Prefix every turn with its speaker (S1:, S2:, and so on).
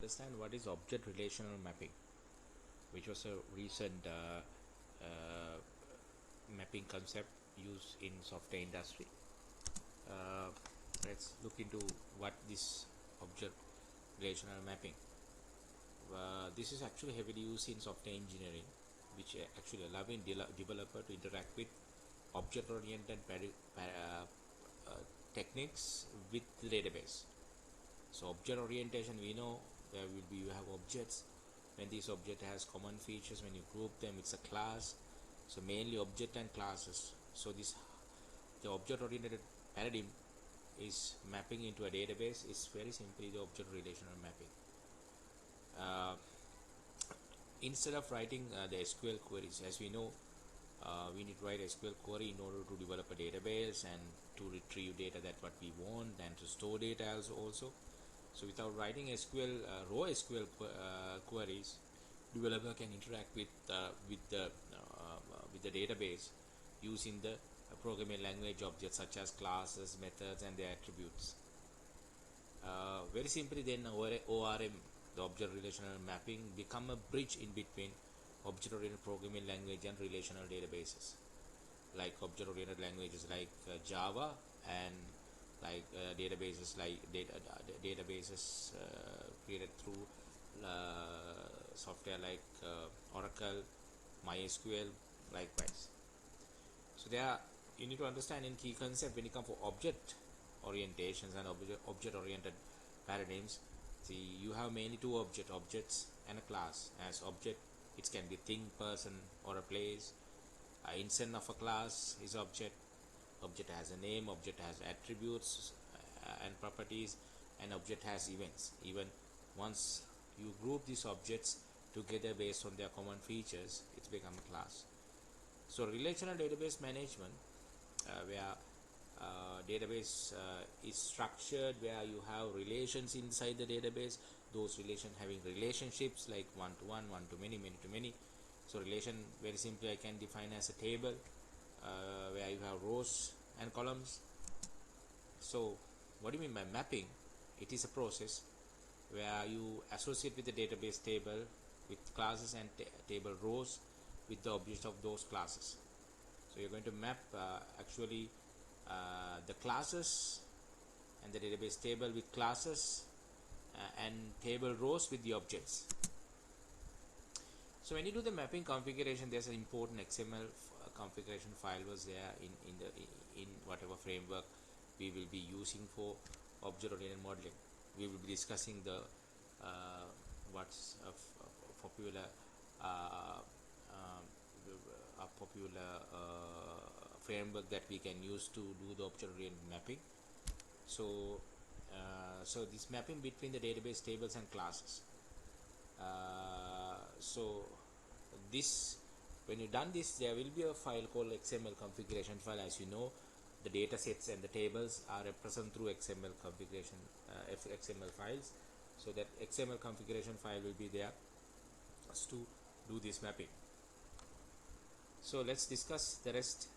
S1: understand what is object relational mapping, which was a recent uh, mapping concept used in software industry. Uh, let's look into what this object relational mapping. This is actually heavily used in software engineering, which actually allowing developer to interact with object-oriented techniques with the database. So object orientation, we know there will be, you have objects. When this object has common features, when you group them, it's a class. So mainly object and classes. So this, the object oriented paradigm is mapping into a database is very simply the object relational mapping. Instead of writing the SQL queries, as we know, we need to write SQL query in order to develop a database and to retrieve data that what we want and to store data also. So without writing SQL raw SQL queries, developer can interact with the database using the programming language objects such as classes, methods, and their attributes. Very simply, then ORM, the object relational mapping, become a bridge in between object-oriented programming language and relational databases, like object-oriented languages like Java, and like databases like databases created through software like Oracle, MySQL, likewise. So there are, you need to understand in key concept when it comes for object orientations and object-oriented paradigms. See, you have mainly two objects and a class. As object, it can be thing, person, or a place. Instance of a class is object. Object has a name, object has attributes and properties, and object has events. Even once you group these objects together based on their common features, it's become a class. So relational database management, where database is structured, where you have relations inside the database, those relations having relationships like one to one, one to many, many to many. So relation, very simply I can define as a table where you have rows and columns. So what do you mean by mapping? It is a process where you associate with the database table with classes and table rows with the objects of those classes. So you're going to map actually the classes and the database table with classes and table rows with the objects. So when you do the mapping configuration, there's an important XML configuration file was there in whatever framework we will be using for object-oriented modeling. We will be discussing the what's a popular framework that we can use to do the object-oriented mapping. So so this mapping between the database tables and classes. So this, when you done this, there will be a file called XML configuration file. As you know, the data sets and the tables are represented through XML configuration XML files. So that XML configuration file will be there to do this mapping. So let's discuss the rest